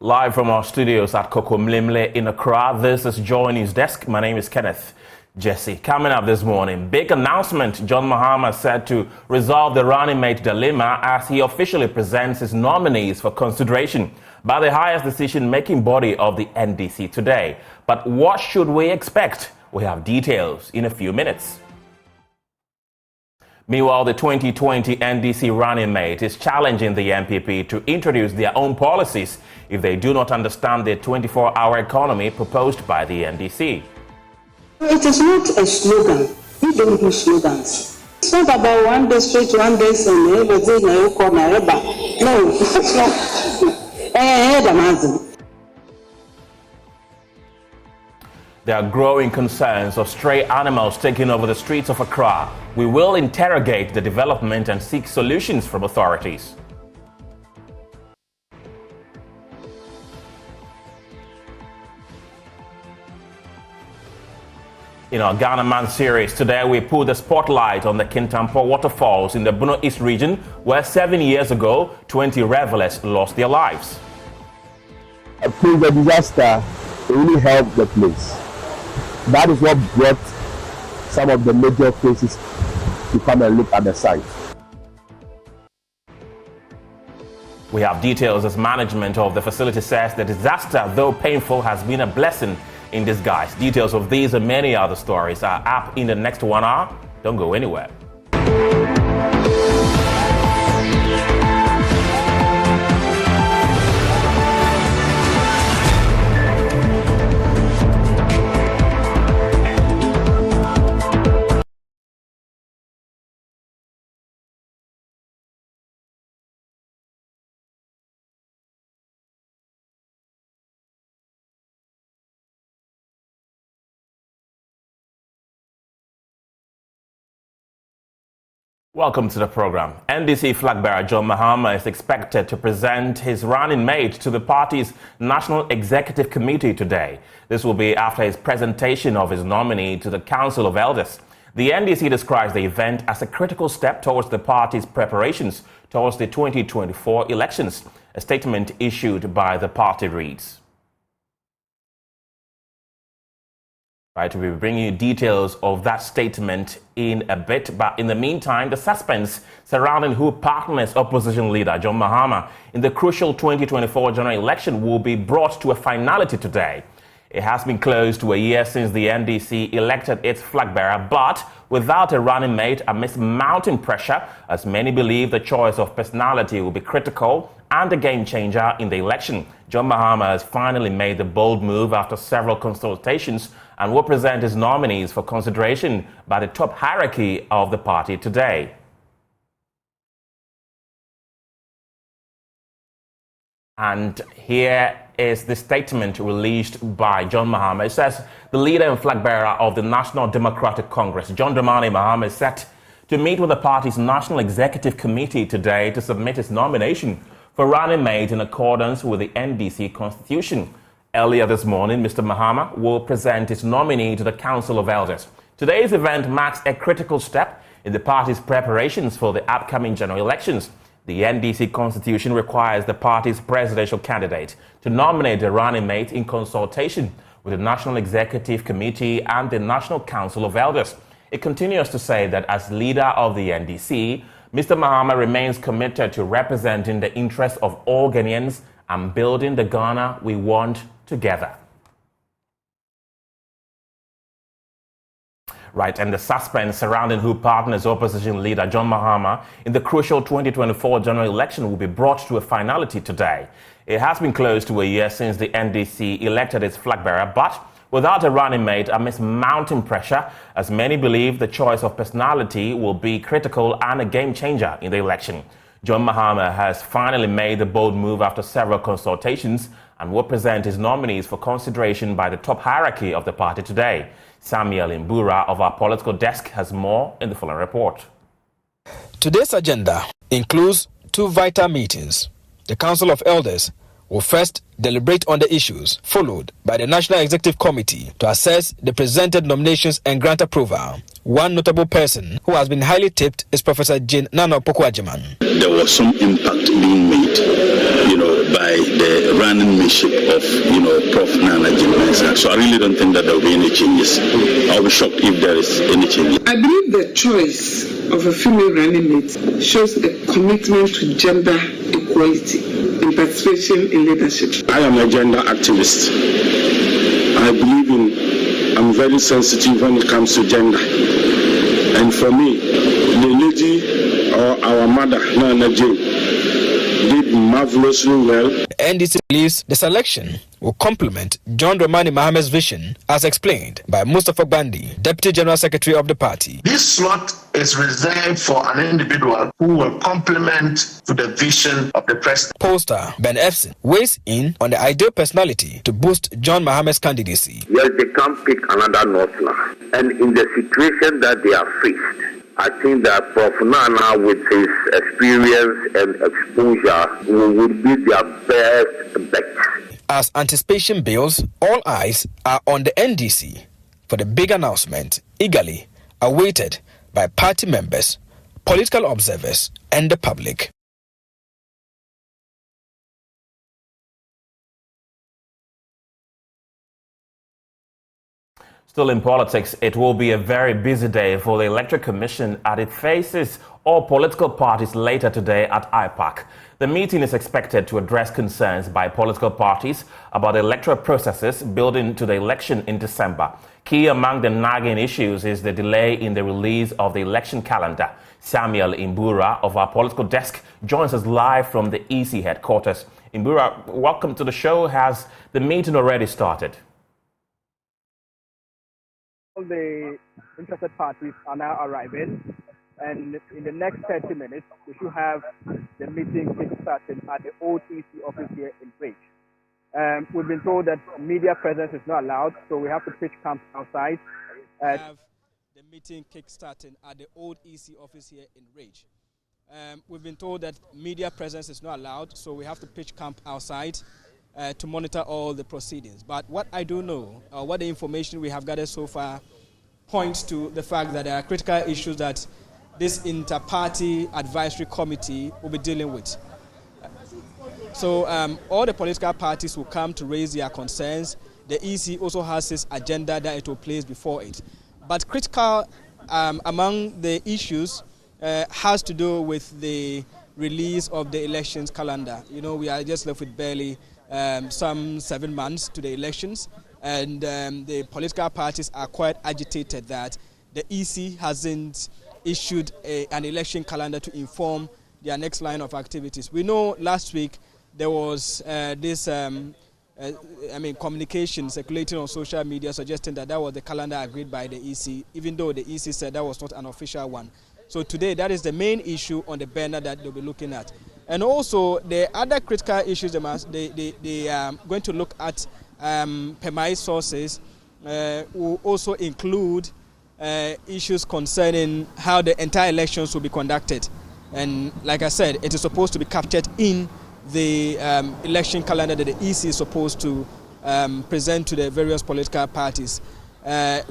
Live from our studios at Kokomlemle in Accra, this is Joy News Desk. My name is Kenneth Jesse. Coming up this morning, big announcement. John Mahama said to resolve the running mate dilemma as he officially presents his nominees for consideration by the highest decision-making body of the NDC today. But what should we expect? We have details in a few minutes. Meanwhile, the 2020 NDC running mate is challenging the MPP to introduce their own policies if they do not understand the 24-hour economy proposed by the NDC. It is not a slogan. We don't do slogans. It's not about one day straight, one day Sunday, no, it's not. There are growing concerns of stray animals taking over the streets of Accra. We will interrogate the development and seek solutions from authorities. In our Ghana Man series, today we put the spotlight on the Kintampo waterfalls in the Bono East region, where 7 years ago, 20 revelers lost their lives. I think the disaster really helped the place. That is what brought some of the major places to come and look at the site. We have details as management of the facility says the disaster, though painful, has been a blessing in disguise. Details of these and many other stories are up in the next 1 hour. Don't go anywhere. Welcome to the program. NDC flag bearer John Mahama is expected to present his running mate to the party's National Executive Committee today. This will be after his presentation of his nominee to the Council of Elders. The NDC describes the event as a critical step towards the party's preparations towards the 2024 elections. A statement issued by the party reads. Right, we'll be bringing you details of that statement in a bit, but in the meantime, the suspense surrounding who partners opposition leader John Mahama in the crucial 2024 general election will be brought to a finality today. It has been close to a year since the NDC elected its flag bearer, but without a running mate amidst mounting pressure, as many believe the choice of personality will be critical and a game changer in the election. John Mahama has finally made the bold move after several consultations and will present his nominees for consideration by the top hierarchy of the party today. And here is the statement released by John Mahama. It says the leader and flag bearer of the National Democratic Congress, John Dramani Mahama, is set to meet with the party's National Executive Committee today to submit his nomination for running mate in accordance with the NDC Constitution. Earlier this morning, Mr. Mahama will present his nominee to the Council of Elders. Today's event marks a critical step in the party's preparations for the upcoming general elections. The NDC Constitution requires the party's presidential candidate to nominate a running mate in consultation with the National Executive Committee and the National Council of Elders. It continues to say that as leader of the NDC, Mr. Mahama remains committed to representing the interests of all Ghanaians and building the Ghana we want together. Right, and the suspense surrounding who partners opposition leader John Mahama in the crucial 2024 general election will be brought to a finality today. It has been close to a year since the NDC elected its flag bearer, but without a running mate amidst mounting pressure, as many believe the choice of personality will be critical and a game changer in the election. John Mahama has finally made the bold move after several consultations and will present his nominees for consideration by the top hierarchy of the party today. Samuel Imbura of our political desk has more in the following report. Today's agenda includes two vital meetings. The Council of Elders will first deliberate on the issues, followed by the National Executive Committee to assess the presented nominations and grant approval. One notable person who has been highly tipped is Professor Jane Nana Opoku-Agyeman. There was some impact being made, by the running mission of, Prof. Nana Jim. So I really don't think that there will be any changes. I'll be shocked if there is any change. I believe the choice of a female running mate shows a commitment to gender equality and participation in leadership. I am a gender activist. I believe I'm very sensitive when it comes to gender. And for me, the lady or our mother, Nana Jane, did marvelously well. The NDC believes the selection will complement John Dramani Mahama's vision, as explained by Mustafa Bandi, Deputy General Secretary of the party. This slot is reserved for an individual who will complement to the vision of the president. Pollster Ben Efson weighs in on the ideal personality to boost John Mahama's candidacy. Yes, they can't pick another Northerner. And in the situation that they are faced, I think that Prof. Nana, with his experience and exposure, would be their best bet. As anticipation builds, all eyes are on the NDC for the big announcement, eagerly awaited by party members, political observers, and the public. Still in politics, it will be a very busy day for the Electoral Commission as it faces all political parties later today at IPAC. The meeting is expected to address concerns by political parties about the electoral processes building to the election in December. Key among the nagging issues is the delay in the release of the election calendar. Samuel Imbura of our political desk joins us live from the EC headquarters. Imbura, welcome to the show. Has the meeting already started? All the interested parties are now arriving, and in the next 30 minutes, we should have the meeting starting at the old EC office here in Rage. We've been told that media presence is not allowed, so we have to pitch camp outside. Have the meeting kick-starting at the old EC office here in Rage. We've been told that media presence is not allowed, so we have to pitch camp outside to monitor all the proceedings. But what I do know, what the information we have gathered so far, points to the fact that there are critical issues that this inter-party advisory committee will be dealing with. So all the political parties will come to raise their concerns. The EC also has its agenda that it will place before it. But critical among the issues has to do with the release of the elections calendar. We are just left with barely some 7 months to the elections, and the political parties are quite agitated that the EC hasn't issued an election calendar to inform their next line of activities. We know last week there was this communication circulating on social media suggesting that was the calendar agreed by the EC, even though the EC said that was not an official one. So today, that is the main issue on the banner that they'll be looking at. And also, the other critical issues they are going to look at per my sources will also include issues concerning how the entire elections will be conducted. And like I said, it is supposed to be captured in the election calendar that the EC is supposed to present to the various political parties.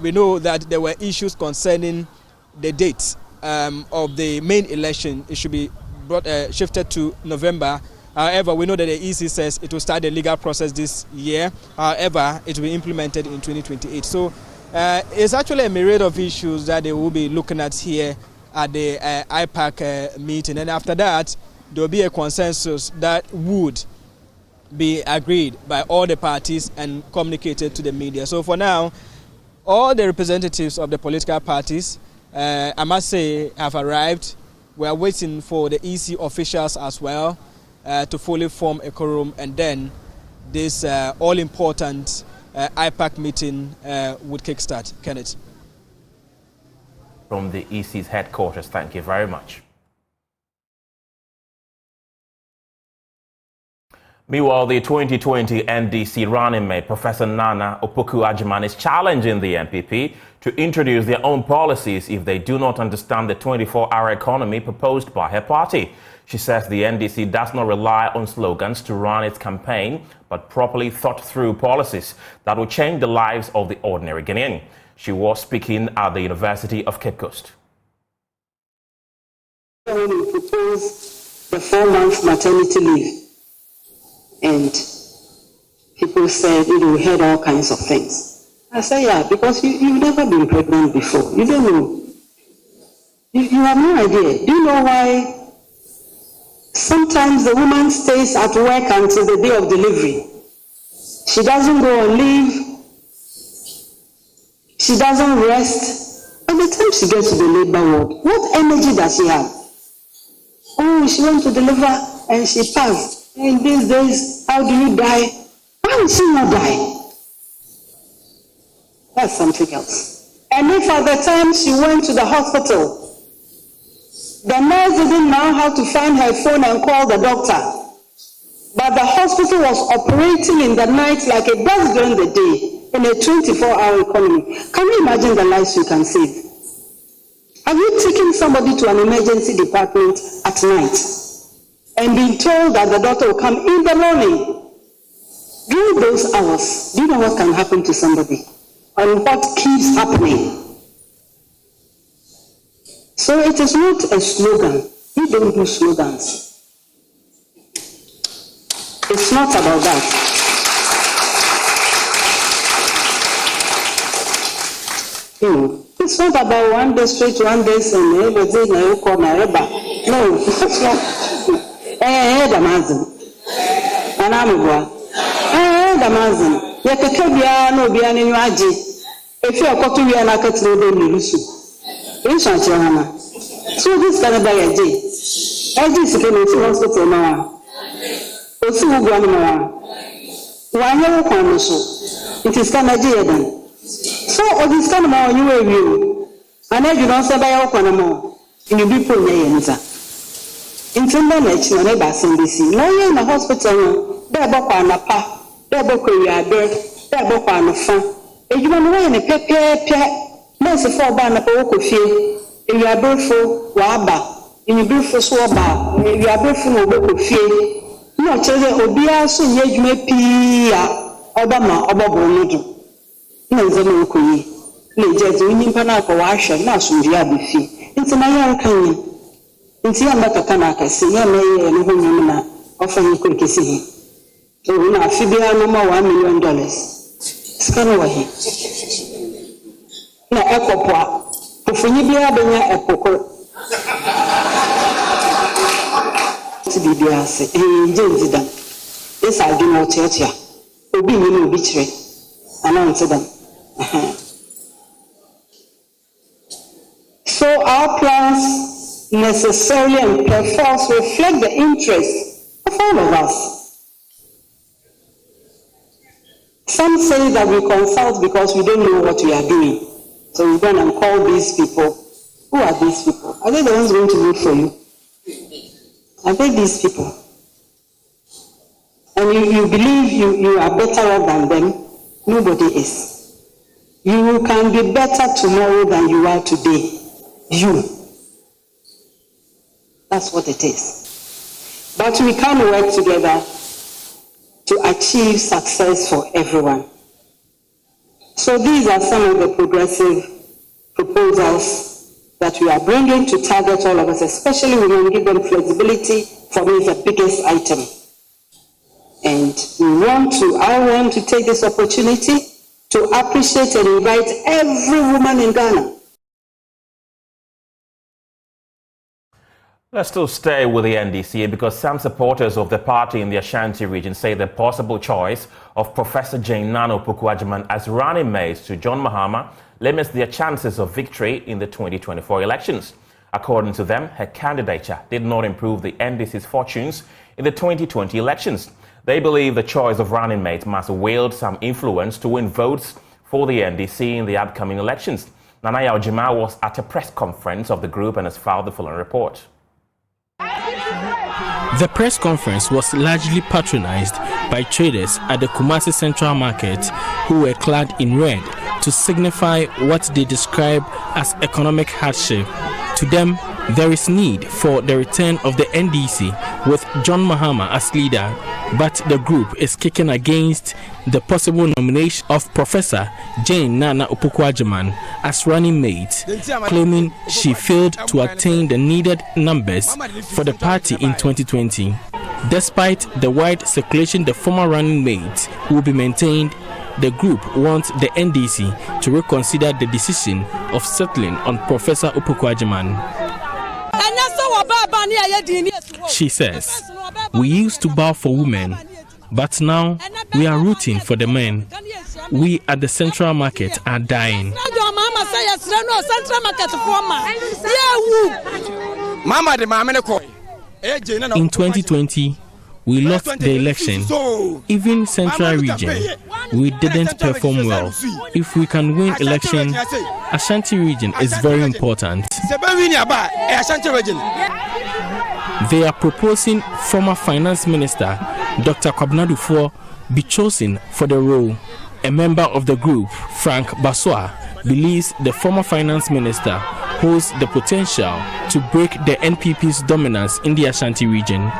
We know that there were issues concerning the dates of the main election. It should be shifted to November. However, we know that the EC says it will start the legal process this year. However, it will be implemented in 2028. So it's actually a myriad of issues that they will be looking at here at the IPAC meeting. And after that, there will be a consensus that would be agreed by all the parties and communicated to the media. So for now, all the representatives of the political parties, I must say, have arrived. We are waiting for the EC officials as well to fully form a quorum, and then this all-important IPAC meeting would kickstart. Kenneth. From the EC's headquarters, thank you very much. Meanwhile, the 2020 NDC running mate, Professor Nana Opoku-Agyeman, is challenging the NPP to introduce their own policies if they do not understand the 24-hour economy proposed by her party. She says the NDC does not rely on slogans to run its campaign, but properly thought-through policies that will change the lives of the ordinary Ghanaian. She was speaking at the University of Cape Coast. When we proposed the 4-month maternity leave, and people said, we heard all kinds of things. I said, yeah, because you've never been pregnant before. You don't know. You have no idea. Do you know why sometimes the woman stays at work until the day of delivery? She doesn't go on leave. She doesn't rest. By the time she gets to the labor ward, what energy does she have? Oh, she went to deliver and she passed. In these days, how do you die? Why would she not die? That's something else. And if at the time she went to the hospital, the nurse didn't know how to find her phone and call the doctor, but the hospital was operating in the night like it does during the day in a 24-hour economy. Can you imagine the lives you can save? Have you taken somebody to an emergency department at night and been told that the doctor will come in the morning? During those hours, do you know what can happen to somebody? And what keeps happening? So it is not a slogan. We don't do slogans. It's not about that. It's not about one day straight, one day and every day no, it's not. Damazin. And I'm a boy. Damazin. Yet a cabia no be an imaji. If you are caught to be an acatro, then you in Shanchana. So this can buy a day. I just came into hospital now. It's who grandma. Why never come so? It is Canada then. So, all this kind of more you will. And then you don't say by your corner. In your people, into manage no neighbor NDC. No, you're in the hospital. There, Bokwanapa, there, Bokoya, there, Bokwanafa. If you want to win a pepe, most of 4 banner Okofie. If you are beautiful, Waba, in your beautiful Swaba, if you are beautiful, Okofie. No, children, Obia, so you may pia, Obama, Obabonudu. No, Zamukoyi. Legends, winning Panaka, Washer, Nasum, Yabifi. It's a Mayan Canyon. Nti ambata kana akase ya meye no honyamna ofan ko kesi to na afibia no ma $1 million skano wahi na ekopoa ofunyi bia benya ekoko ti bibia se njenjida esa adwuma otiatia obi ni no obi kire announce them. So our plans necessarily and perforce reflect the interests of all of us. Some say that we consult because we don't know what we are doing. So we go and call these people. Who are these people? Are they the ones going to vote for you? Are they these people? And you believe you are better off than them? Nobody is. You can be better tomorrow than you are today. You. That's what it is. But we can work together to achieve success for everyone. So these are some of the progressive proposals that we are bringing to target all of us, especially women, give them flexibility. For me, is the biggest item. And I want to take this opportunity to appreciate and invite every woman in Ghana. Let's still stay with the NDC because some supporters of the party in the Ashanti region say the possible choice of Professor Jane Nana Opoku-Agyeman as running mate to John Mahama limits their chances of victory in the 2024 elections. According to them, her candidature did not improve the NDC's fortunes in the 2020 elections. They believe the choice of running mate must wield some influence to win votes for the NDC in the upcoming elections. Nana Yaojima was at a press conference of the group and has filed the following report. The press conference was largely patronized by traders at the Kumasi Central Market who were clad in red to signify what they describe as economic hardship. To them, there is need for the return of the NDC with John Mahama as leader, but the group is kicking against the possible nomination of Professor Jane Nana Opoku-Agyeman as running mate, claiming she failed to attain the needed numbers for the party in 2020. Despite the wide circulation the former running mate will be maintained, the group wants the NDC to reconsider the decision of settling on Professor Opoku-Agyeman. She says, "We used to bow for women, but now we are rooting for the men. We at the Central Market are dying." In 2020, we lost the election. Even Central Region, we didn't perform well. If we can win election, Ashanti Region is very important. They are proposing former Finance Minister Dr. Kwabena Duffuor be chosen for the role. A member of the group, Frank Baswa, believes the former Finance Minister holds the potential to break the NPP's dominance in the Ashanti region.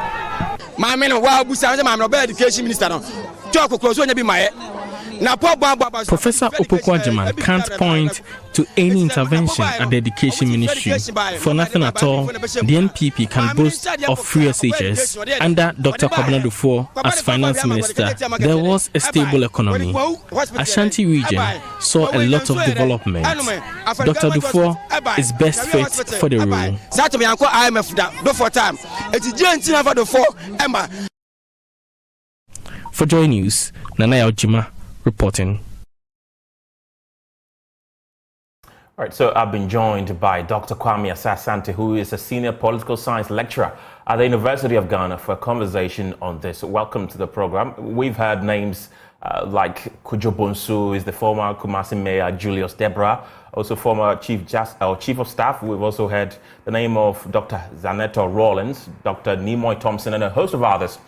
Professor Opoku-Agyeman can't point to any intervention at the Education Ministry. For nothing at all, the NPP can boast of free SHS. Under Dr. Kwabena Duffuor as Finance Minister, there was a stable economy. Ashanti region saw a lot of development. Dr. Duffuor is best fit for the role. For Joy News, Nanaya Ojima reporting. All right, so I've been joined by Dr. Kwame Asante, who is a senior political science lecturer at the University of Ghana, for a conversation on this. Welcome to the program. We've heard names like Kujo Bonsu, is the former Kumasi Mayor, Julius Debra, also former Chief of Staff. We've also heard the name of Dr. Zaneto Rawlins, Dr. Nimoy Thompson, and a host of others.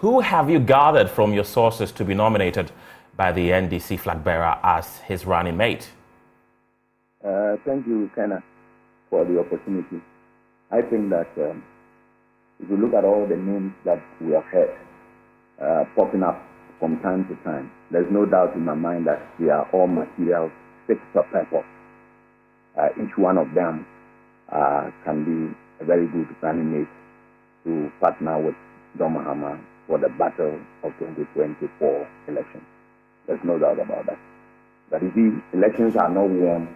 Who have you gathered from your sources to be nominated by the NDC flag bearer as his running mate? Thank you, Kenna, for the opportunity. I think that if you look at all the names that we have heard popping up from time to time, there's no doubt in my mind that they are all materials fit for purpose. Each one of them can be a very good running mate to partner with John Mahama for the battle of 2024 election. There's no doubt about that. But you see, elections are not won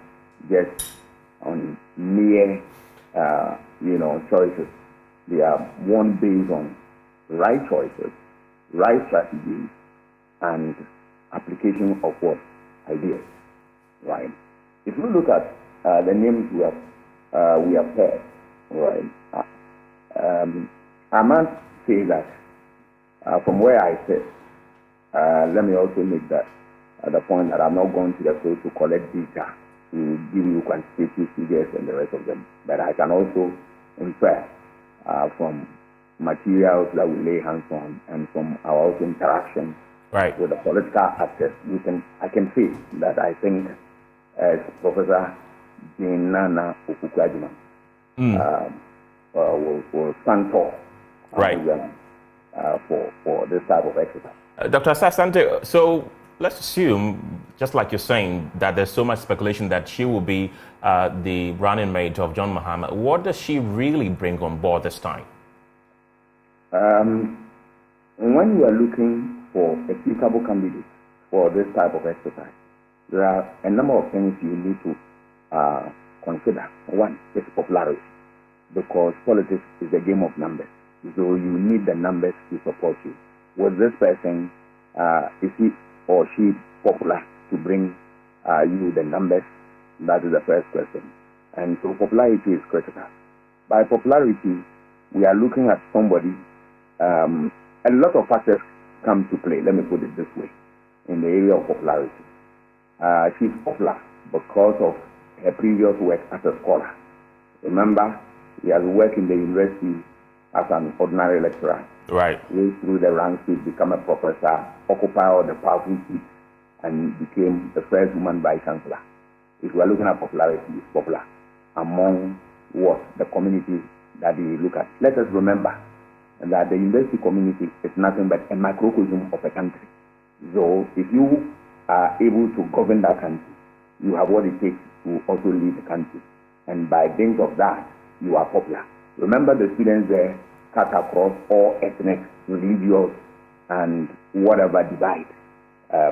just on mere, choices. They are won based on right choices, right strategies, and application of what? Ideas, right? If you look at the names we have heard, right? I must say that from where I sit, let me also make that the point that I'm not going to the field to collect data to give you quantitative figures and the rest of them, but I can also infer from materials that we lay hands on and from our also interactions with the political actors. I can say that I think as Professor Jane Nana Opoku-Agyeman will stand tall for this type of exercise. Dr. Asante, so let's assume, just like you're saying, that there's so much speculation that she will be the running mate of John Mahama. What does she really bring on board this time? When you are looking for a suitable candidate for this type of exercise, there are a number of things you need to consider. One is popularity, because politics is a game of numbers. So you need the numbers to support you. Was this person, is he or she popular to bring you the numbers? That is the first question. And so popularity is critical. By popularity, we are looking at somebody, a lot of factors come to play, let me put it this way, in the area of popularity. She's popular because of her previous work as a scholar. Remember, he has worked in the university as an ordinary lecturer. Right. Went through the ranks to become a professor, occupy all the powerful seats, and became the first woman vice chancellor. If we are looking at popularity, it's popular among what the community that we look at. Let us remember that the university community is nothing but a microcosm of a country. So if you are able to govern that country, you have what it takes to also lead the country. And by dint of that, you are popular. Remember, the students there cut across all ethnic, religious, and whatever divide,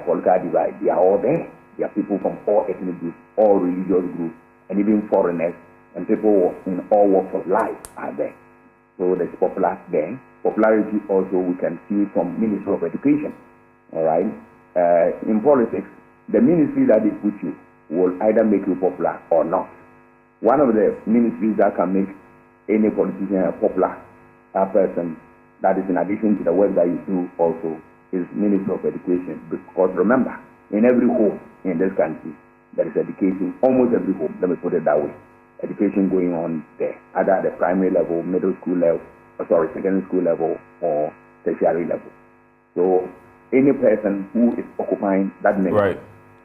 political divide. They are all there. They are people from all ethnic groups, all religious groups, and even foreigners, and people in all walks of life are there. So there's popular there. Popularity also we can see from Ministry of Education. All right. In politics, the ministry that they put you will either make you popular or not. One of the ministries that can make any politician a popular person, that is in addition to the work that you do also, is Ministry of Education. Because remember, in every home in this country, there is education, almost every home, let me put it that way. Education going on there, either at the primary level, middle school level, secondary school level, or tertiary level. So any person who is occupying that ministry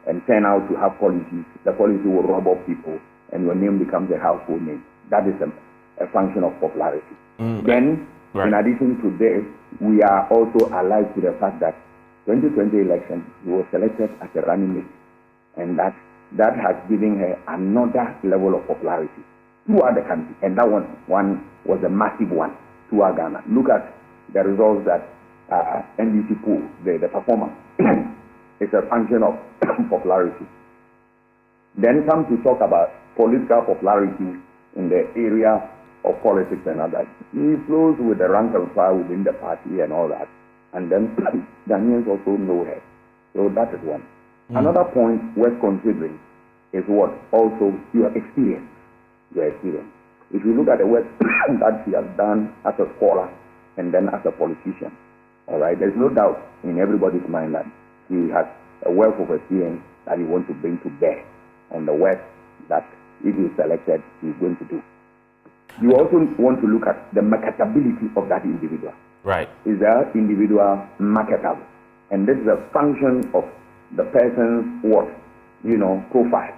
and turn out to have policies, the policy will rob off people, and your name becomes a household name. That is a function of popularity. Then, in addition to this, we are also alive to the fact that 2020 election, he was selected as a running mate, and that has given her another level of popularity throughout the country, and that one was a massive one throughout Ghana. Look at the results that NDC pool, the performance, it's a function of popularity. Then come to talk about political popularity in the area of politics and others. He flows with the rank and file within the party and all that. And then Ghanaians also know her. So that is one. Another point worth considering is what? Also your experience. Your experience. If you look at the work that she has done as a scholar and then as a politician, all right, there's no doubt in everybody's mind that he has a wealth of experience that he wants to bring to bear on the work that if he's selected, he's going to do. You also want to look at the marketability of that individual. Right. Is that individual marketable? And this is a function of the person's profile.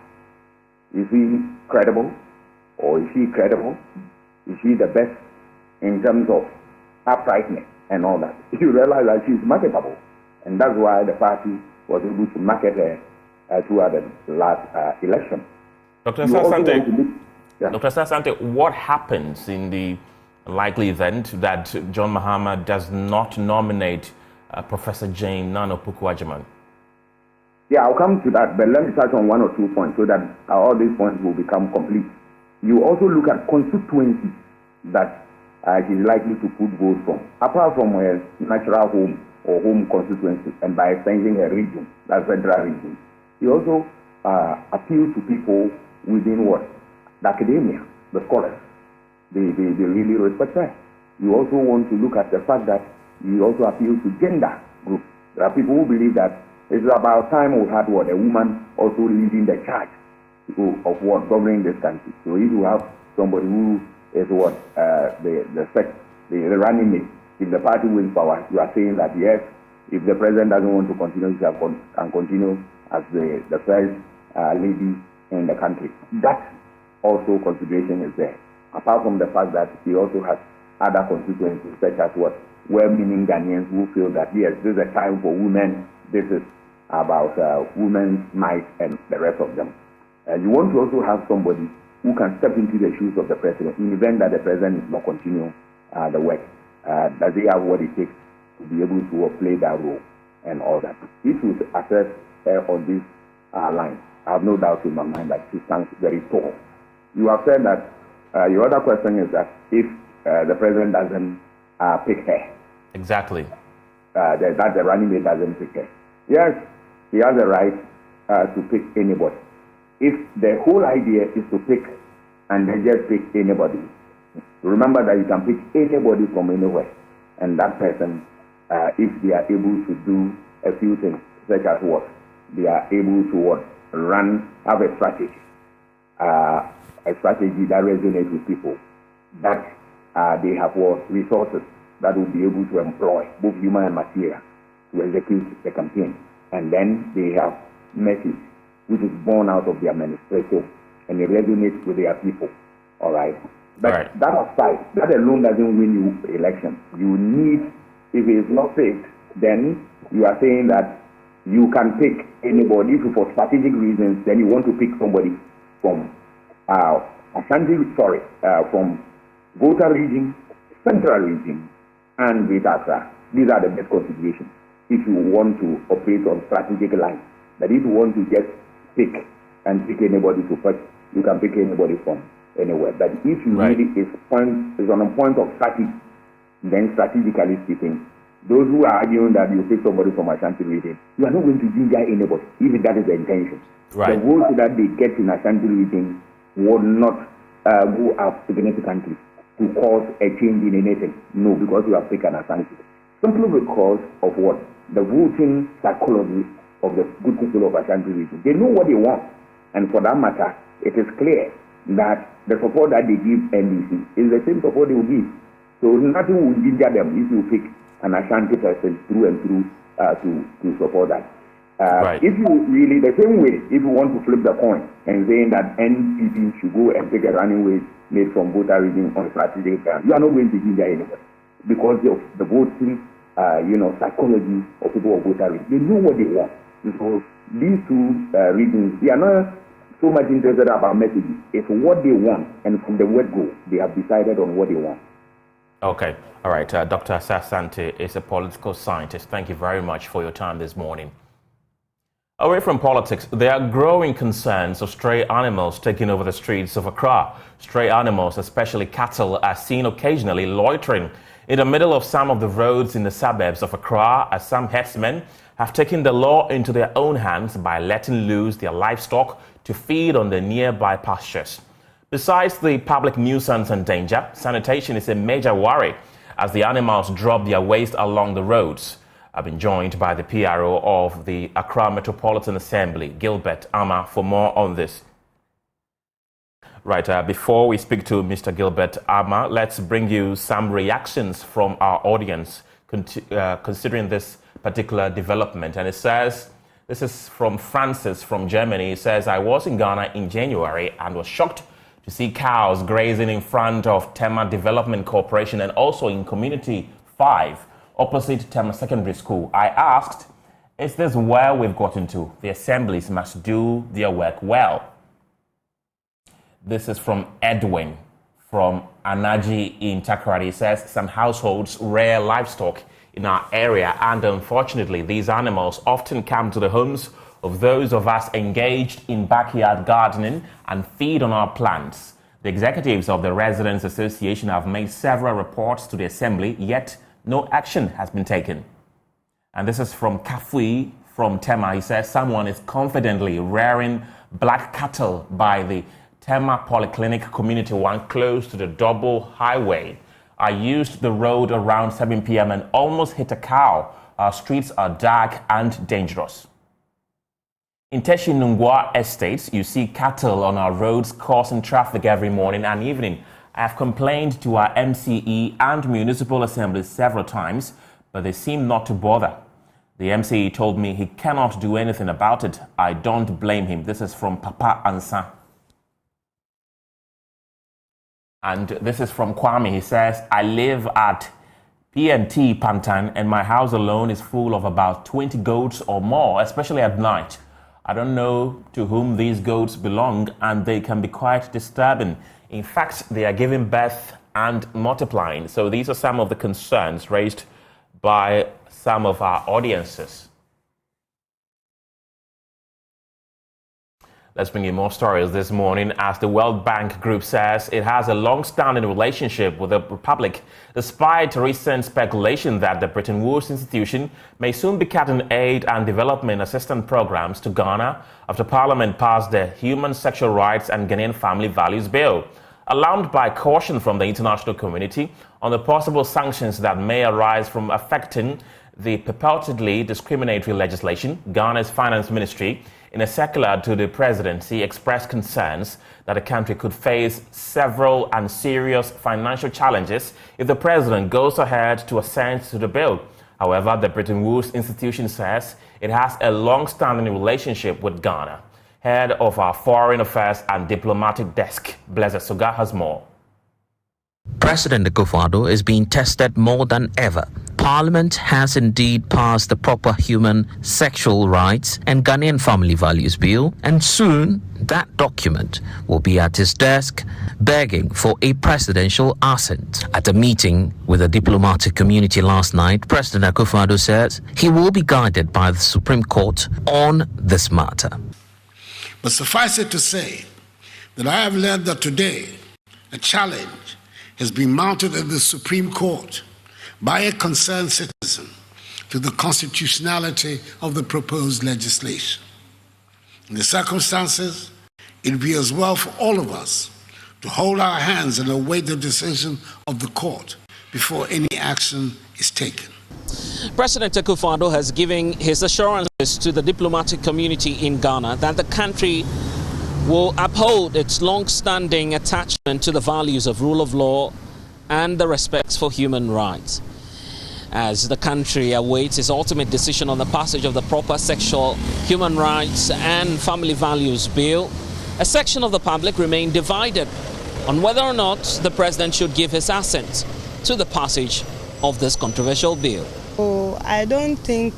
Is he credible? Or is she credible? Is she the best in terms of uprightness and all that? You realize that she's marketable. And that's why the party was able to market her throughout the last election. Dr. Sasante, what happens in the likely event that John Mahama does not nominate Professor Jane Nana Opoku-Agyeman? Yeah, I'll come to that, but let me touch on one or 2 points so that all these points will become complete. You also look at constituencies that she's likely to put votes from, apart from her natural home or home constituency, and by extending her region, that federal region. You also appeal to people within what? The academia, the scholars. They really respect her. You also want to look at the fact that you also appeal to gender groups. There are people who believe that it's about time we had a woman also leading the charge of what governing this country. So if you have somebody who is the running mate, if the party wins power, you are saying that yes, if the president doesn't want to continue, he can continue as the first lady in the country. That also consideration is there. Apart from the fact that he also has other constituencies such as well-meaning Ghanaians who feel that yes, this is a time for women, this is about women's might and the rest of them. You want to also have somebody who can step into the shoes of the president in the event that the president is not continuing the work. Does he have what it takes to be able to play that role and all that? If you assess on this line, I have no doubt in my mind that she stands very tall. You have said that your other question is that if the president doesn't pick her. Exactly. That the running mate doesn't pick her. Yes, he has the right to pick anybody. If the whole idea is to pick and then just pick anybody, remember that you can pick anybody from anywhere. And that person, if they are able to do a few things, such as what? They are able to have a strategy that resonates with people, that they have resources that will be able to employ both human and material to execute the campaign. And then they have message which is born out of their manifesto and it resonates with their people. All right. But that aside, that alone doesn't win you election. You need, if it is not picked, then you are saying that you can pick anybody for strategic reasons. Then you want to pick somebody from from Volta region, Central region, and Greater Accra. These are the best considerations if you want to operate on strategic lines. But if you want to just pick anybody to put, you can pick anybody from anywhere. But if you really is on a point of strategy, then strategically speaking, those who are arguing that you pick somebody from Ashanti region, you are not going to ginger anybody, even that is the intention. The votes that they get in Ashanti region would not go up significantly to cause a change in anything. No, because you have picked an Ashanti. Simply because of what? The voting psychology of the good people of Ashanti region. They know what they want. And for that matter, it is clear that the support that they give NDC is the same support they will give. So nothing will ginger them if you pick an Ashanti person through and through to support that. If you really, the same way, if you want to flip the coin and saying that NDC should go and take a running way made from Volta region on strategic ground, you are not going to ginger anybody because of the voting, psychology of people of Volta region. They know what they want. So these two regions, they are not so much interested about messages. It's what they want, and from the word go, they have decided on what they want. Okay. All right. Dr. Asante is a political scientist. Thank you very much for your time this morning. Away from politics, there are growing concerns of stray animals taking over the streets of Accra. Stray animals, especially cattle, are seen occasionally loitering in the middle of some of the roads in the suburbs of Accra, as some herdsmen have taken the law into their own hands by letting loose their livestock to feed on the nearby pastures. Besides the public nuisance and danger, sanitation is a major worry as the animals drop their waste along the roads. I've been joined by the PRO of the Accra Metropolitan Assembly, Gilbert Ama, for more on this. Right, before we speak to Mr. Gilbert Ama, let's bring you some reactions from our audience considering this particular development. And it says, this is from Francis from Germany. It says, I was in Ghana in January and was shocked to see cows grazing in front of Tema Development Corporation and also in Community 5, opposite Tema Secondary School. I asked, is this where we've gotten to? The assemblies must do their work well. This is from Edwin from Anaji in Takoradi. He says, some households rear livestock in our area, and unfortunately, these animals often come to the homes of those of us engaged in backyard gardening and feed on our plants. The executives of the Residents Association have made several reports to the Assembly, yet no action has been taken. And this is from Kafui from Tema. He says someone is confidently rearing black cattle by the Tema Polyclinic Community 1 close to the double highway. I used the road around 7 p.m. and almost hit a cow. Our streets are dark and dangerous. In Teshinungwa Estates, you see cattle on our roads causing traffic every morning and evening. I have complained to our MCE and municipal assemblies several times, but they seem not to bother. The MCE told me he cannot do anything about it. I don't blame him. This is from Papa Ansa. And this is from Kwame. He says, I live at PNT Pantan and my house alone is full of about 20 goats or more, especially at night. I don't know to whom these goats belong and they can be quite disturbing. In fact, they are giving birth and multiplying. So these are some of the concerns raised by some of our audiences. Let's bring you more stories this morning as the World Bank Group says it has a long-standing relationship with the Republic, despite recent speculation that the Bretton Woods institution may soon be cutting aid and development assistance programs to Ghana after Parliament passed the Human Sexual Rights and Ghanaian Family Values Bill. Alarmed by caution from the international community on the possible sanctions that may arise from affecting the purportedly discriminatory legislation, Ghana's Finance Ministry In a circular to the presidency, he expressed concerns that the country could face several and serious financial challenges if the president goes ahead to assent to the bill. However, the Bretton Woods institution says it has a long-standing relationship with Ghana. Head of our Foreign Affairs and Diplomatic Desk, Blessed Suga, has more. President Akufo-Addo is being tested more than ever. Parliament has indeed passed the Proper Human Sexual Rights and Ghanaian Family Values Bill, and soon that document will be at his desk begging for a presidential assent. At a meeting with the diplomatic community last night, President Akufo-Addo says he will be guided by the Supreme Court on this matter. But suffice it to say that I have learned that today a challenge has been mounted at the Supreme Court by a concerned citizen to the constitutionality of the proposed legislation. In the circumstances, it would be as well for all of us to hold our hands and await the decision of the court before any action is taken. President Akufo-Addo has given his assurances to the diplomatic community in Ghana that the country will uphold its long-standing attachment to the values of rule of law and the respect for human rights. As the country awaits its ultimate decision on the passage of the Proper Sexual Human Rights and Family Values Bill, a section of the public remain divided on whether or not the president should give his assent to the passage of this controversial bill. I don't think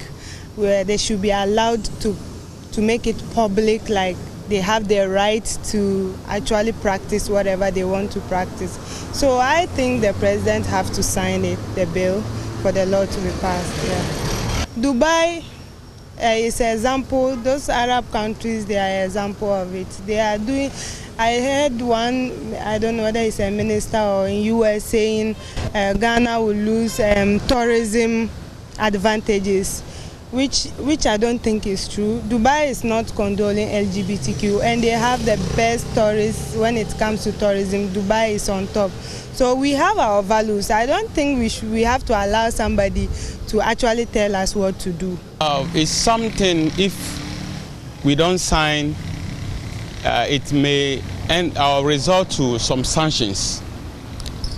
they should be allowed to make it public, like they have their right to actually practice whatever they want to practice. So I think the president have to sign it, the bill, for the law to be passed. Yeah. Dubai is an example. Those Arab countries, they are an example of it. They are doing. I heard one, I don't know whether it's a minister or in US saying Ghana will lose tourism advantages, which I don't think is true. Dubai is not condoning LGBTQ, and they have the best tourists when it comes to tourism. Dubai is on top. So we have our values. I don't think we have to allow somebody to actually tell us what to do. It's something, if we don't sign, it may end our result to some sanctions.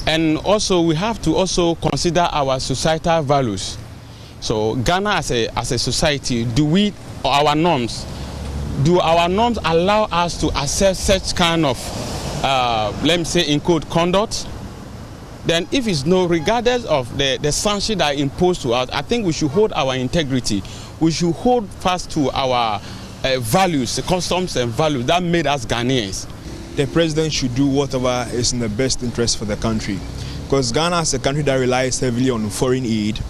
And also we have to also consider our societal values. So Ghana as a society, do our norms allow us to assess such kind of, let me say, in code conduct? Then if it's no, regardless of the sanction that are imposed to us, I think we should hold our integrity. We should hold fast to our values, the customs and values that made us Ghanaians. The president should do whatever is in the best interest for the country. Because Ghana is a country that relies heavily on foreign aid.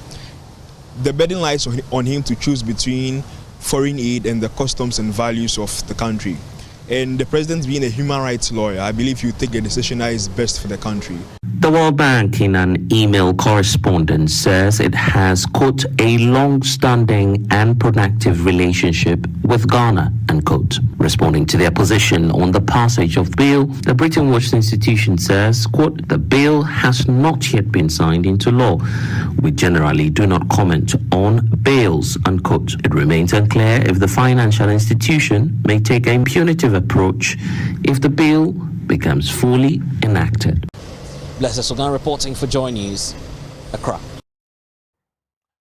The burden lies on him to choose between foreign aid and the customs and values of the country. And the president being a human rights lawyer, I believe he will take a decision that is best for the country. The World Bank, in an email correspondence, says it has, quote, a long-standing and productive relationship with Ghana, unquote. Responding to their position on the passage of the bill, the Bretton Woods institution says, quote, the bill has not yet been signed into law. We generally do not comment on bills, unquote. It remains unclear if the financial institution may take a punitive approach if the bill becomes fully enacted. Blessed Sugan reporting for Joy News, Accra.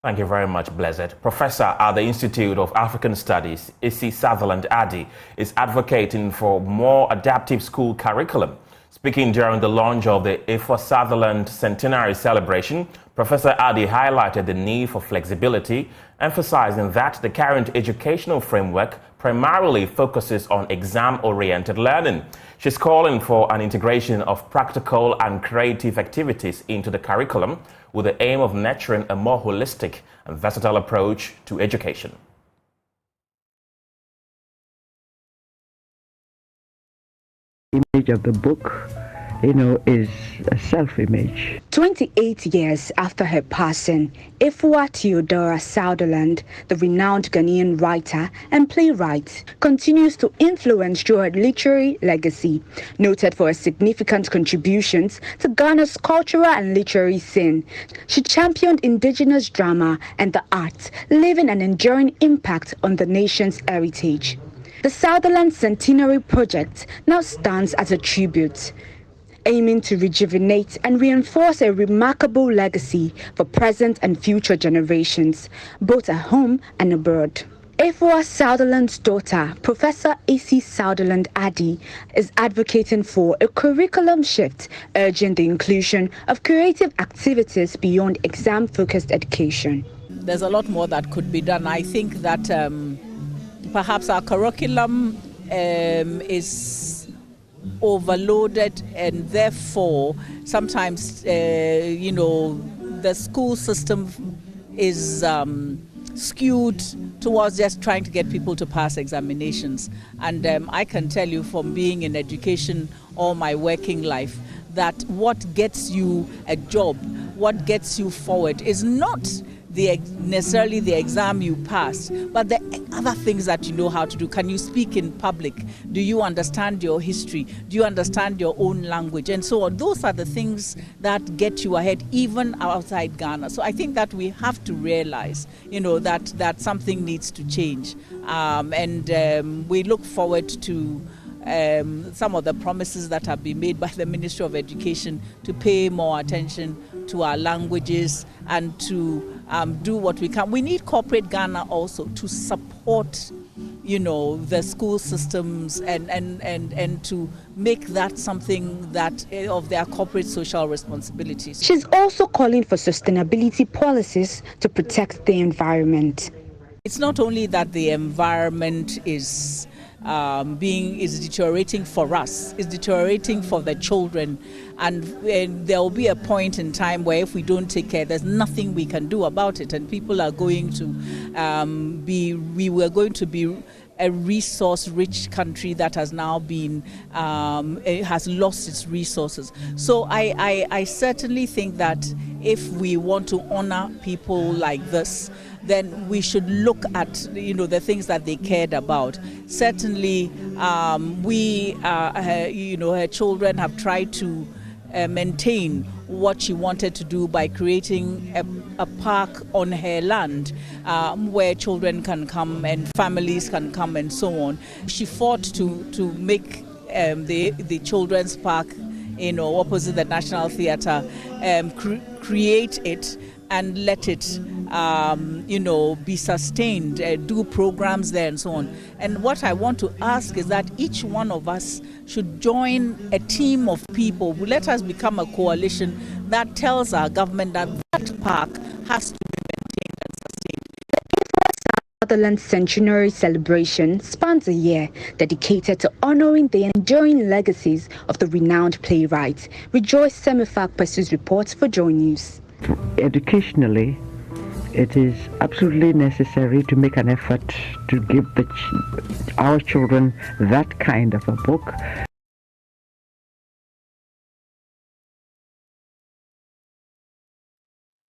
Thank you very much, Blessed. Professor at the Institute of African Studies, Issy Sutherland Addy, is advocating for more adaptive school curriculum. Speaking during the launch of the Ifo Sutherland Centenary Celebration, Professor Addy highlighted the need for flexibility, emphasizing that the current educational framework primarily focuses on exam-oriented learning. She's calling for an integration of practical and creative activities into the curriculum with the aim of nurturing a more holistic and versatile approach to education. Image of the book, is a self-image. 28 years after her passing, Ifua Theodora Sutherland, the renowned Ghanaian writer and playwright, continues to influence through her literary legacy. Noted for her significant contributions to Ghana's cultural and literary scene, she championed indigenous drama and the arts, leaving an enduring impact on the nation's heritage. The Sutherland Centenary Project now stands as a tribute, aiming to rejuvenate and reinforce a remarkable legacy for present and future generations, both at home and abroad. Efua Sutherland's daughter, Professor A.C. Sutherland Addy, is advocating for a curriculum shift, urging the inclusion of creative activities beyond exam-focused education. There's a lot more that could be done. I think that perhaps our curriculum is overloaded, and therefore sometimes the school system is skewed towards just trying to get people to pass examinations. And I can tell you from being in education all my working life that what gets you a job, what gets you forward is not necessarily the exam you pass, but the other things that you know how to do. Can you speak in public? Do you understand your history? Do you understand your own language? And so on. Those are the things that get you ahead, even outside Ghana. So I think that we have to realize, that something needs to change. And we look forward to some of the promises that have been made by the Ministry of Education to pay more attention to our languages and to do what we can. We need corporate Ghana also to support, the school systems and to make that something that of their corporate social responsibilities. She's also calling for sustainability policies to protect the environment. It's not only that the environment is deteriorating for us, it's deteriorating for the children, and there will be a point in time where if we don't take care, there's nothing we can do about it, and people are going to we were going to be a resource-rich country that has now been has lost its resources. So I certainly think that if we want to honor people like this, then we should look at the things that they cared about. Certainly, her children have tried to maintain what she wanted to do by creating a park on her land where children can come and families can come and so on. She fought to make the children's park, opposite the National Theatre, create it and let it be sustained, do programs there and so on. And what I want to ask is that each one of us should join a team of people. Let us become a coalition that tells our government that that park has to be maintained and sustained. The Sutherland Centenary celebration spans a year dedicated to honoring the enduring legacies of the renowned playwright. Rejoice Semifak pursues reports for Joy News. Educationally, it is absolutely necessary to make an effort to give our children that kind of a book.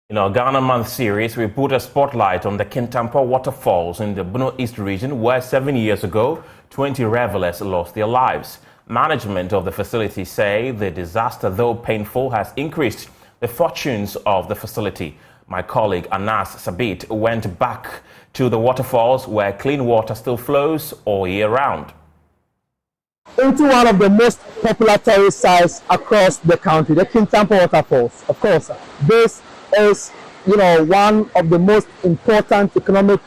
In our Ghana Month series, we put a spotlight on the Kintampo waterfalls in the Bono East region, where 7 years ago, 20 revelers lost their lives. Management of the facility say the disaster, though painful, has increased the fortunes of the facility. My colleague Anas Sabit went back to the waterfalls where clean water still flows all year round. Into one of the most popular tourist sites across the country, the Kintampo waterfalls. Of course, this is one of the most important economic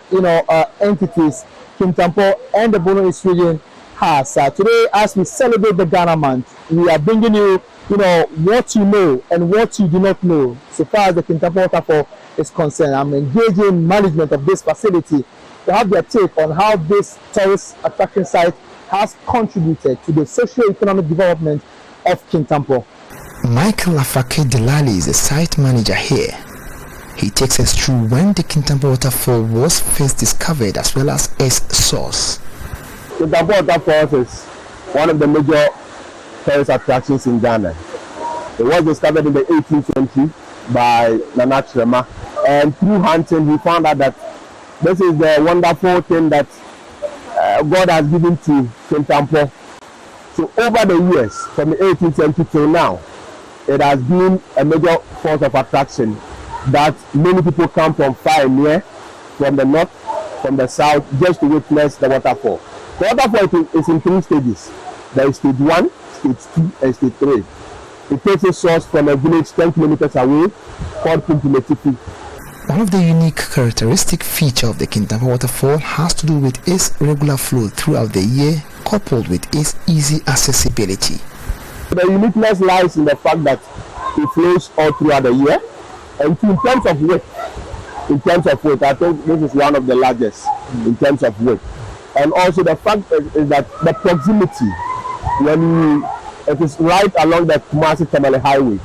entities Kintampo and the Bono East region has. Today, as we celebrate the Ghana Month, we are bringing you what you know and what you do not know so far as the Kintampo waterfall is concerned. I'm engaging management of this facility to have their take on how this tourist attraction site has contributed to the socio-economic development of Kintampo. Michael Afake Delali is the site manager here. He takes us through when the Kintampo waterfall was first discovered as well as its source. Kintampo waterfall is one of the major tourist attractions in Ghana. It was discovered in the 1820s by Nana Trema, and through hunting he found out that this is the wonderful thing that God has given to Kintampo. So over the years, from the 1820 till now, it has been a major source of attraction that many people come from far and near, from the north, from the south, just to witness the waterfall. The waterfall is in 3 stages. There is stage 1, stage 2, and stage 3. It takes its source from a village 10 kilometers away called Kintampo. One of the unique characteristic feature of the Kintampo waterfall has to do with its regular flow throughout the year, coupled with its easy accessibility. The uniqueness lies in the fact that it flows all throughout the year, and in terms of weight, I think this is one of the largest in terms of weight. And also the fact is that the proximity, it is right along the Kumasi-Tamale Highway.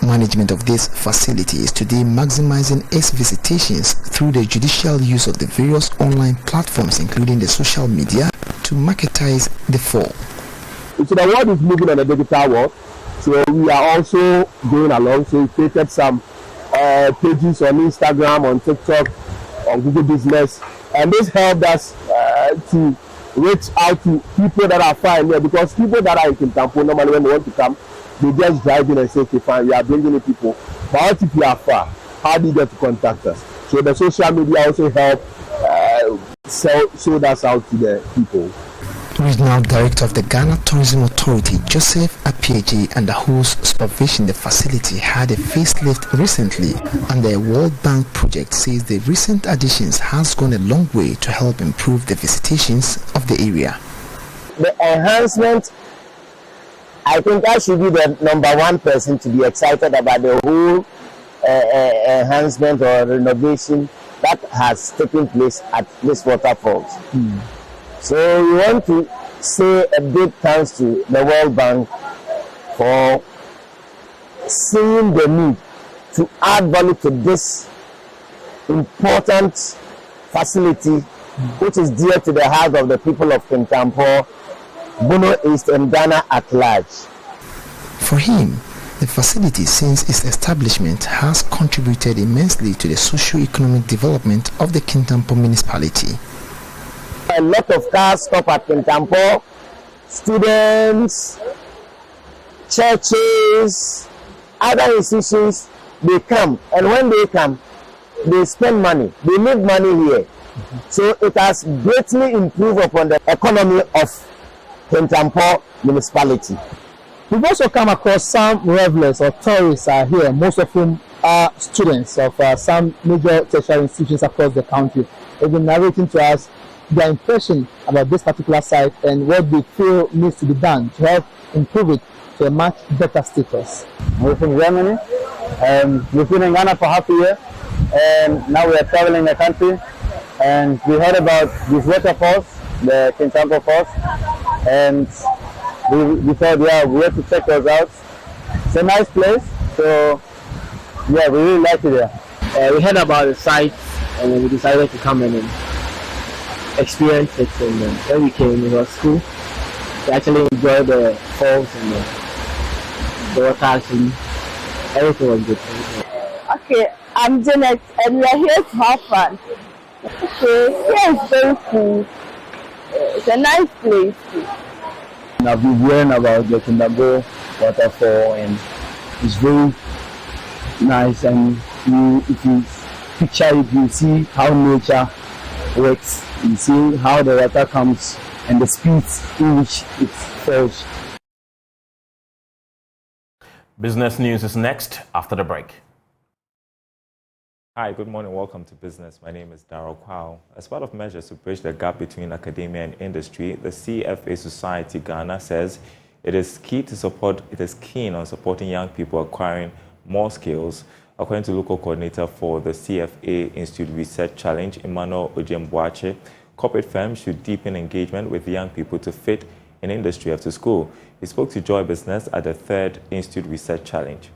Management of this facility is today maximizing its visitations through the judicial use of the various online platforms, including the social media, to marketize the fall. So the world is moving on the digital world, so we are also going along. So we created some pages on Instagram, on TikTok, on Google Business, and this helped us to reach out to people that are far away, because people that are in Kintampo, normally when they want to come, they just drive in and say, okay, fine, we are bringing in people. But what if you are far? How do you get to contact us? So the social media also help show that out to the people. Regional Director of the Ghana Tourism Authority, Joseph Apieji, under whose supervision the facility had a facelift recently under a World Bank project, says the recent additions has gone a long way to help improve the visitations of the area. The enhancement, I think I should be the #1 person to be excited about the whole enhancement or renovation that has taken place at this waterfalls. So we want to say a big thanks to the World Bank for seeing the need to add value to this important facility, which is dear to the heart of the people of Kintampo, Bono East, and Ghana at large. For him, the facility since its establishment has contributed immensely to the socio-economic development of the Kintampo municipality. A lot of cars stop at Kintampo, students, churches, other institutions, they come, and when they come, they spend money, they need money here. So it has greatly improved upon the economy of Kintampo municipality. We've also come across some revelers or tourists are here, most of whom are students of some major tertiary institutions across the country. They've been narrating to us their impression about this particular site and what they feel needs to be done to help improve it to a much better status. We're from Germany. We've been in Ghana for half a year, and now we are traveling the country. And we heard about these waterfalls, the Kintampo Falls, and we thought, yeah, we have to check those out. It's a nice place, so yeah, we really like it there. We heard about the site, and we decided to come in and experience it. And when we came, it was cool. We actually enjoyed the falls and the water. Actually, everything was good. Okay, I'm Janet, and we are here to have fun. Okay, here is very cool. It's a nice place too. I've been hearing about the Kintampo waterfall, and it's very nice. And if you picture it, you see how nature works. You see how the water comes and the speed in which it falls. Business news is next after the break. Hi, good morning. Welcome to Business. My name is Darryl Kwao. As part of measures to bridge the gap between academia and industry, the CFA Society Ghana says it is keen on supporting young people acquiring more skills. According to local coordinator for the CFA Institute Research Challenge, Emmanuel Ojemboache, corporate firms should deepen engagement with young people to fit in industry after school. He spoke to Joy Business at the 3rd Institute Research Challenge.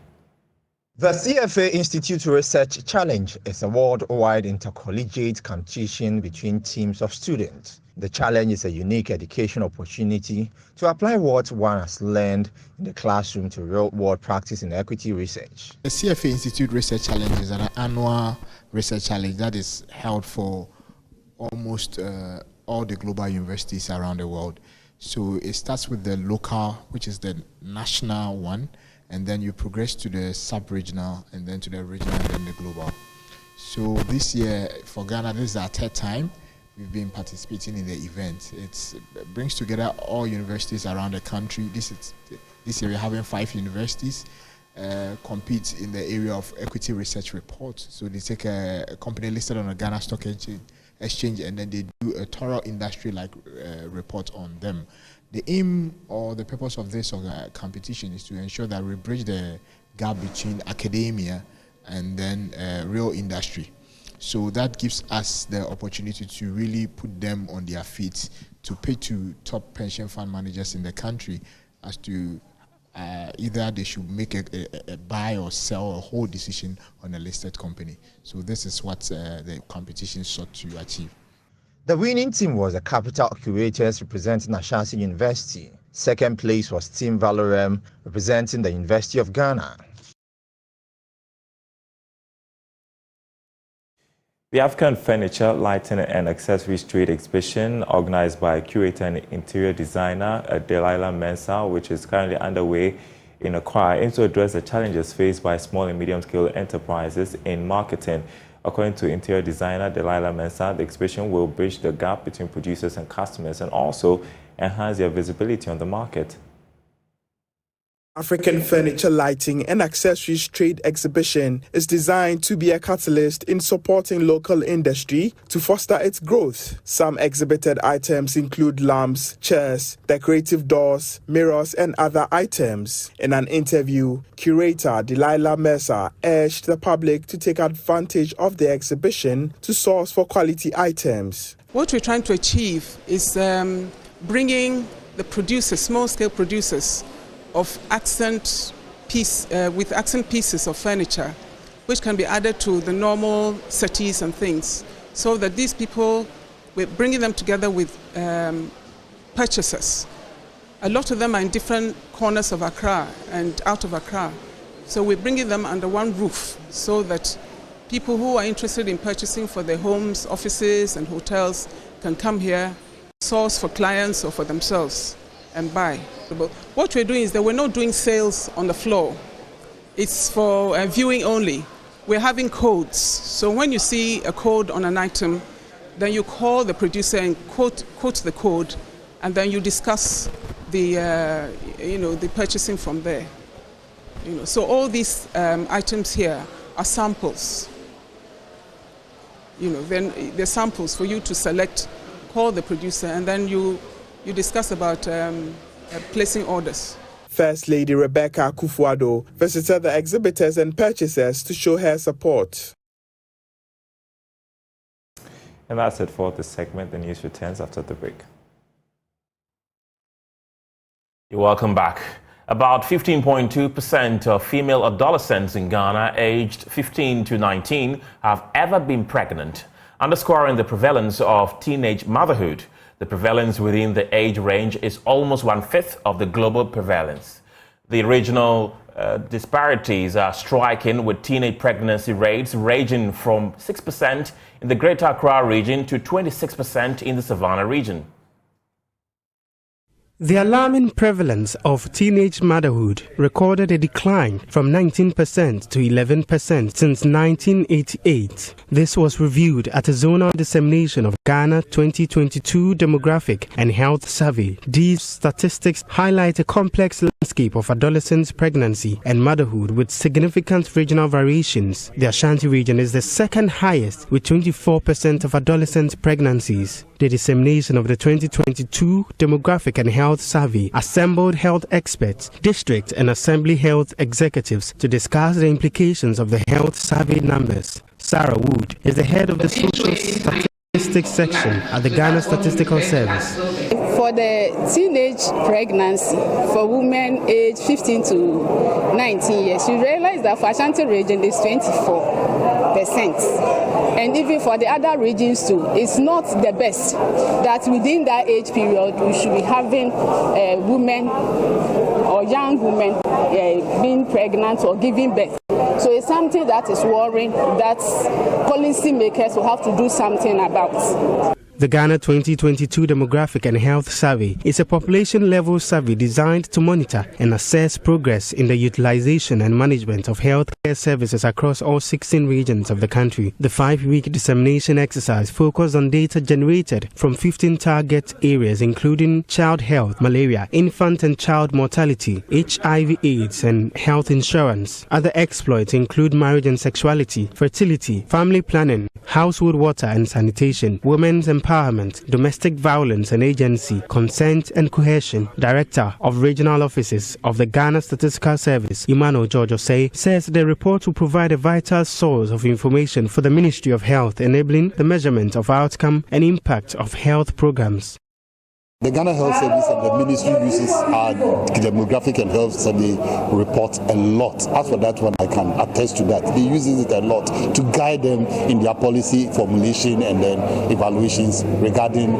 The CFA Institute Research Challenge is a worldwide intercollegiate competition between teams of students. The challenge is a unique education opportunity to apply what one has learned in the classroom to real-world practice in equity research. The CFA Institute Research Challenge is an annual research challenge that is held for almost all the global universities around the world. So it starts with the local, which is the national one, and then you progress to the sub-regional, and then to the regional, and then the global. So this year for Ghana, this is our 3rd time, we've been participating in the event. It brings together all universities around the country. This year we're having 5 universities compete in the area of equity research report. So they take a company listed on the Ghana Stock Exchange and then they do a thorough industry-like report on them. The aim or the purpose of this competition is to ensure that we bridge the gap between academia and then real industry. So that gives us the opportunity to really put them on their feet, to pay to top pension fund managers in the country as to either they should make a buy or sell or hold decision on a listed company. So this is what the competition sought to achieve. The winning team was the Capital Curators representing Ashanti University. Second place was Team Valorem representing the University of Ghana. The African Furniture, Lighting and Accessories Trade Exhibition, organized by curator and interior designer Delilah Mensah, which is currently underway in Accra, aims to address the challenges faced by small and medium-scale enterprises in marketing. According to interior designer Delilah Mensah, the exhibition will bridge the gap between producers and customers and also enhance their visibility on the market. African Furniture, Lighting and Accessories Trade Exhibition is designed to be a catalyst in supporting local industry to foster its growth. Some exhibited items include lamps, chairs, decorative doors, mirrors and other items. In an interview, curator Delilah Mensah urged the public to take advantage of the exhibition to source for quality items. What we're trying to achieve is bringing the producers, small-scale producers, of accent pieces of furniture, which can be added to the normal settees and things, so that these people, we're bringing them together with purchasers. A lot of them are in different corners of Accra and out of Accra. So we're bringing them under one roof so that people who are interested in purchasing for their homes, offices and hotels can come here, source for clients or for themselves and buy. What we're doing is that we're not doing sales on the floor. It's for viewing only. We're having codes. So when you see a code on an item, then you call the producer and quote the code, and then you discuss the the purchasing from there. So all these items here are samples. Then they're samples for you to select, call the producer, and then you discuss about placing orders. First Lady Rebecca Kufuado visited the exhibitors and purchasers to show her support. And that's it for this segment. The news returns after the break. You're welcome back. About 15.2% of female adolescents in Ghana aged 15 to 19 have ever been pregnant, underscoring the prevalence of teenage motherhood. The prevalence within the age range is almost 1/5 of the global prevalence. The regional disparities are striking, with teenage pregnancy rates ranging from 6% in the Greater Accra region to 26% in the Savannah region. The alarming prevalence of teenage motherhood recorded a decline from 19% to 11% since 1988. This was reviewed at a zonal dissemination of Ghana 2022 Demographic and Health Survey. These statistics highlight a complex landscape of adolescent pregnancy and motherhood with significant regional variations. The Ashanti region is the second highest with 24% of adolescent pregnancies. The dissemination of the 2022 Demographic and Health Survey assembled health experts, district and assembly health executives to discuss the implications of the health survey numbers. Sarah Wood is the head of the social statistics section at the Ghana Statistical Service. For the teenage pregnancy for women aged 15 to 19 years, you realize that for Ashanti region is 24%. And even for the other regions too, it's not the best that within that age period we should be having women or young women being pregnant or giving birth. So it's something that is worrying that policymakers will have to do something about. The Ghana 2022 Demographic and Health Survey is a population-level survey designed to monitor and assess progress in the utilization and management of healthcare services across all 16 regions of the country. The 5-week dissemination exercise focused on data generated from 15 target areas including child health, malaria, infant and child mortality, HIV/AIDS and health insurance. Other exploits include marriage and sexuality, fertility, family planning, household water and sanitation, women's empowerment, domestic violence and agency, consent and cohesion. Director of Regional Offices of the Ghana Statistical Service, Emmanuel George says the report will provide a vital source of information for the Ministry of Health, enabling the measurement of outcome and impact of health programs. The Ghana Health Service and the ministry uses our demographic and health survey report a lot. As for that one, I can attest to that. They use it a lot to guide them in their policy formulation and then evaluations regarding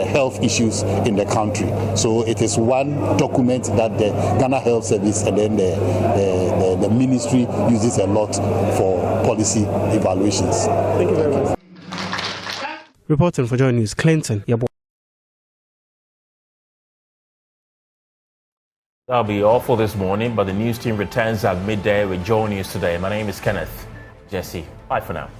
health issues in the country. So it is one document that the Ghana Health Service and then the ministry uses a lot for policy evaluations. Thank you very much. Reporting for Joy News, Clinton. That'll be all for this morning, but the news team returns at midday with Joy News today. My name is Kenneth Jesse. Bye for now.